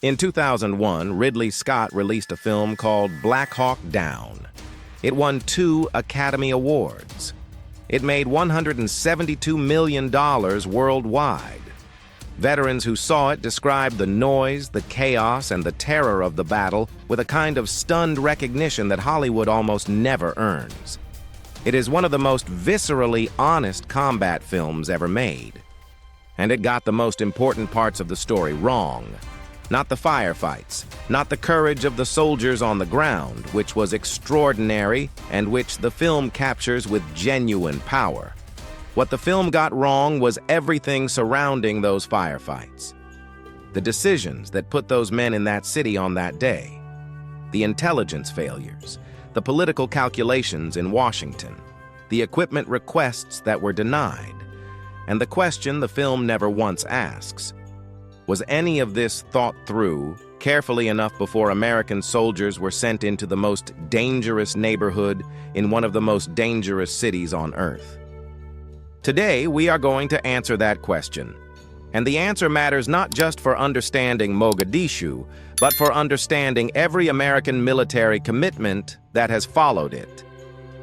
In 2001, Ridley Scott released a film called Black Hawk Down. It won 2 Academy Awards. It made $172 million worldwide. Veterans who saw it described the noise, the chaos, and the terror of the battle with a kind of stunned recognition that Hollywood almost never earns. It is one of the most viscerally honest combat films ever made. And it got the most important parts of the story wrong. Not the firefights, not the courage of the soldiers on the ground, which was extraordinary and which the film captures with genuine power. What the film got wrong was everything surrounding those firefights. The decisions that put those men in that city on that day, the intelligence failures, the political calculations in Washington, the equipment requests that were denied, and the question the film never once asks: was any of this thought through carefully enough before American soldiers were sent into the most dangerous neighborhood in one of the most dangerous cities on Earth? Today, we are going to answer that question. And the answer matters not just for understanding Mogadishu, but for understanding every American military commitment that has followed it.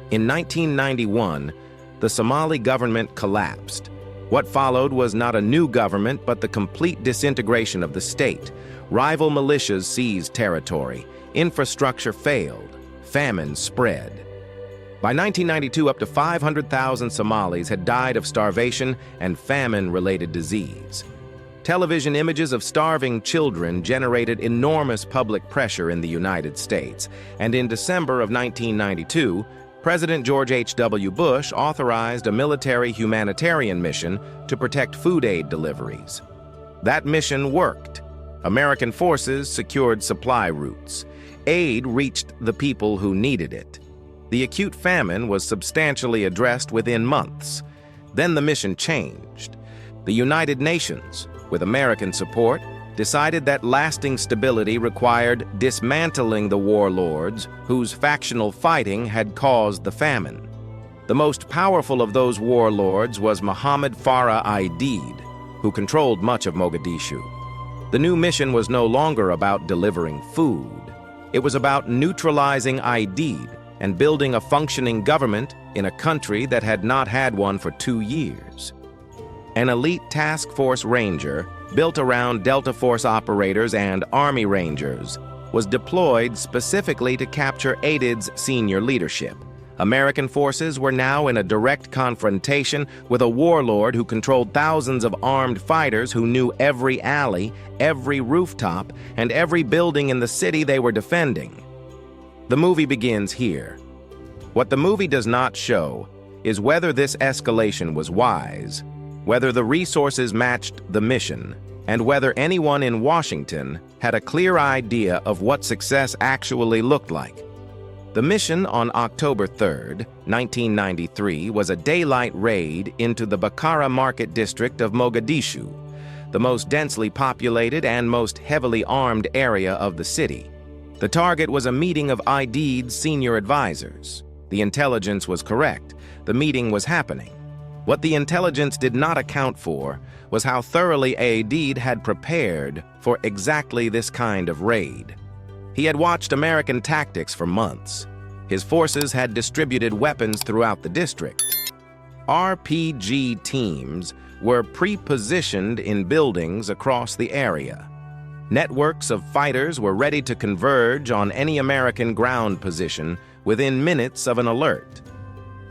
In 1991, the Somali government collapsed. What followed was not a new government, but the complete disintegration of the state. Rival militias seized territory. Infrastructure failed. Famine spread. By 1992, up to 500,000 Somalis had died of starvation and famine-related disease. Television images of starving children generated enormous public pressure in the United States, and in December of 1992, President George H.W. Bush authorized a military humanitarian mission to protect food aid deliveries. That mission worked. American forces secured supply routes. Aid reached the people who needed it. The acute famine was substantially addressed within months. Then the mission changed. The United Nations, with American support, decided that lasting stability required dismantling the warlords whose factional fighting had caused the famine. The most powerful of those warlords was Mohammed Farah Aidid, who controlled much of Mogadishu. The new mission was no longer about delivering food. It was about neutralizing Aidid and building a functioning government in a country that had not had one for 2 years. An elite task force ranger, built around Delta Force operators and Army Rangers, was deployed specifically to capture Aidid's senior leadership. American forces were now in a direct confrontation with a warlord who controlled thousands of armed fighters who knew every alley, every rooftop, and every building in the city they were defending. The movie begins here. What the movie does not show is whether this escalation was wise, whether the resources matched the mission, and whether anyone in Washington had a clear idea of what success actually looked like. The mission on October 3, 1993, was a daylight raid into the Bakara Market district of Mogadishu, the most densely populated and most heavily armed area of the city. The target was a meeting of Aidid's senior advisors. The intelligence was correct. The meeting was happening. What the intelligence did not account for was how thoroughly Aidid had prepared for exactly this kind of raid. He had watched American tactics for months. His forces had distributed weapons throughout the district. RPG teams were pre-positioned in buildings across the area. Networks of fighters were ready to converge on any American ground position within minutes of an alert.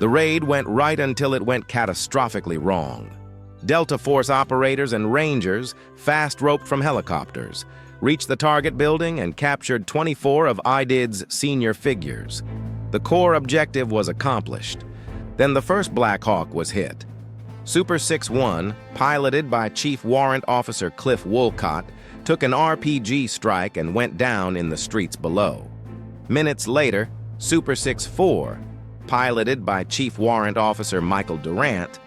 The raid went right until it went catastrophically wrong. Delta Force operators and Rangers, fast-roped from helicopters, reached the target building and captured 24 of Aidid's senior figures. The core objective was accomplished. Then the first Black Hawk was hit. Super 6-1, piloted by Chief Warrant Officer Cliff Wolcott, took an RPG strike and went down in the streets below. Minutes later, Super 6-4, piloted by Chief Warrant Officer Michael Durant,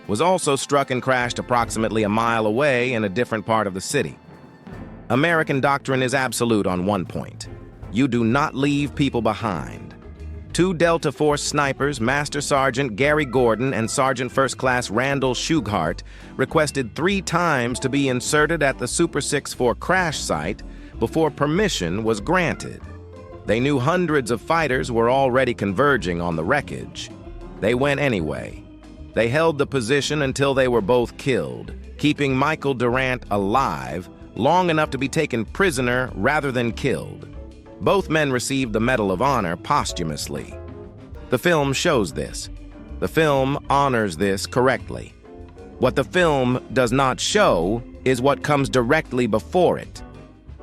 was also struck and crashed approximately a mile away in a different part of the city. American doctrine is absolute on one point. You do not leave people behind. 2 Delta Force snipers, Master Sergeant Gary Gordon and Sergeant First Class Randall Shughart, requested 3 times to be inserted at the Super 6-4 crash site, before permission was granted. They knew hundreds of fighters were already converging on the wreckage. They went anyway. They held the position until they were both killed, keeping Michael Durant alive long enough to be taken prisoner rather than killed. Both men received the Medal of Honor posthumously. The film shows this. The film honors this correctly. What the film does not show is what comes directly before it.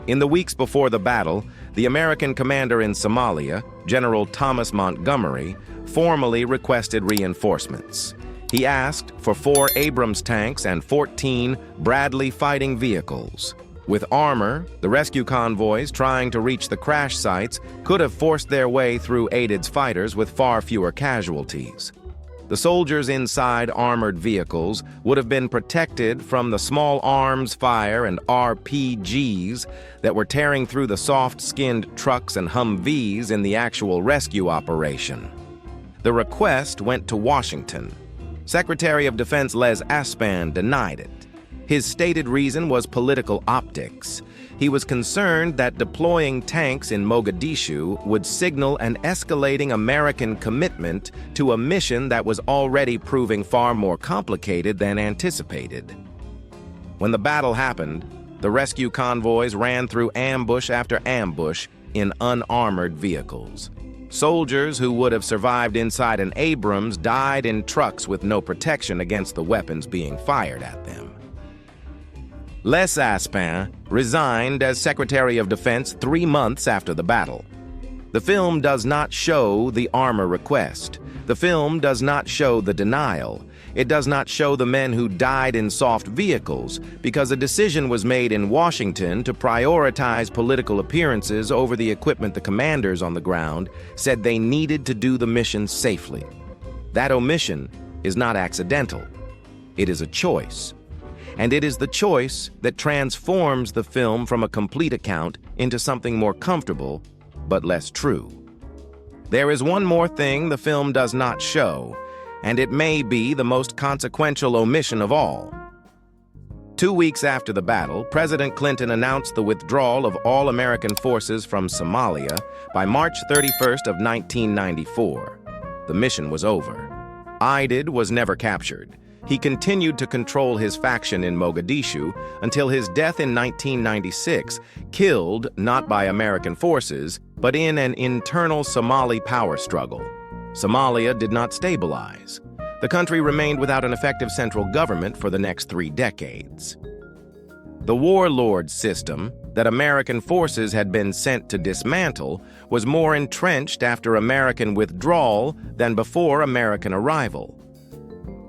In the weeks before the battle, the American commander in Somalia, General Thomas Montgomery, formally requested reinforcements. He asked for 4 Abrams tanks and 14 Bradley fighting vehicles. With armor, the rescue convoys trying to reach the crash sites could have forced their way through Aided's fighters with far fewer casualties. The soldiers inside armored vehicles would have been protected from the small arms fire and RPGs that were tearing through the soft-skinned trucks and Humvees in the actual rescue operation. The request went to Washington. Secretary of Defense Les Aspin denied it. His stated reason was political optics. He was concerned that deploying tanks in Mogadishu would signal an escalating American commitment to a mission that was already proving far more complicated than anticipated. When the battle happened, the rescue convoys ran through ambush after ambush in unarmored vehicles. Soldiers who would have survived inside an Abrams died in trucks with no protection against the weapons being fired at them. Les Aspin resigned as Secretary of Defense 3 months after the battle. The film does not show the armor request. The film does not show the denial. It does not show the men who died in soft vehicles because a decision was made in Washington to prioritize political appearances over the equipment the commanders on the ground said they needed to do the mission safely. That omission is not accidental. It is a choice. And it is the choice that transforms the film from a complete account into something more comfortable, but less true. There is one more thing the film does not show, and it may be the most consequential omission of all. 2 weeks after the battle, President Clinton announced the withdrawal of all American forces from Somalia by March 31st of 1994. The mission was over. Aided was never captured. He continued to control his faction in Mogadishu until his death in 1996, killed not by American forces, but in an internal Somali power struggle. Somalia did not stabilize. The country remained without an effective central government for the next 3 decades. The warlord system that American forces had been sent to dismantle was more entrenched after American withdrawal than before American arrival.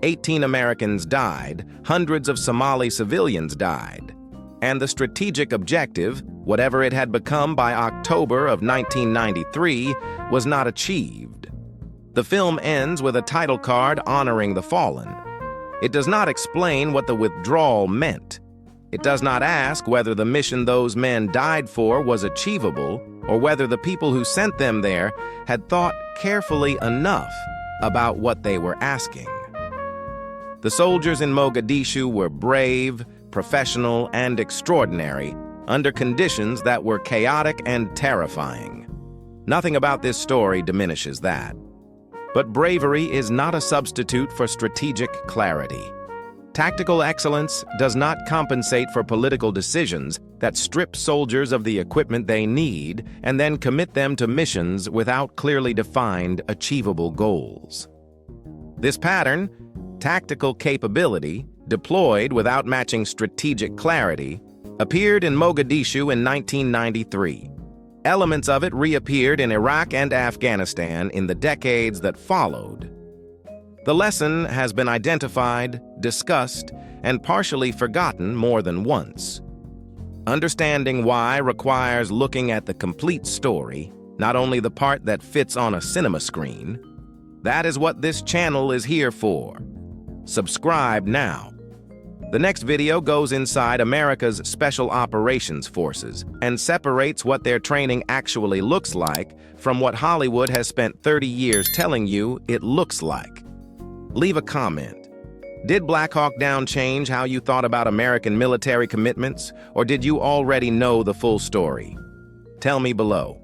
18 Americans died, hundreds of Somali civilians died, and the strategic objective, whatever it had become by October of 1993, was not achieved. The film ends with a title card honoring the fallen. It does not explain what the withdrawal meant. It does not ask whether the mission those men died for was achievable or whether the people who sent them there had thought carefully enough about what they were asking. The soldiers in Mogadishu were brave, professional, and extraordinary under conditions that were chaotic and terrifying. Nothing about this story diminishes that. But bravery is not a substitute for strategic clarity. Tactical excellence does not compensate for political decisions that strip soldiers of the equipment they need and then commit them to missions without clearly defined, achievable goals. This pattern, tactical capability, deployed without matching strategic clarity, appeared in Mogadishu in 1993. Elements of it reappeared in Iraq and Afghanistan in the decades that followed. The lesson has been identified, discussed, and partially forgotten more than once. Understanding why requires looking at the complete story, not only the part that fits on a cinema screen. That is what this channel is here for. Subscribe now. The next video goes inside America's Special Operations Forces and separates what their training actually looks like from what Hollywood has spent 30 years telling you it looks like. Leave a comment. Did Black Hawk Down change how you thought about American military commitments, or did you already know the full story? Tell me below.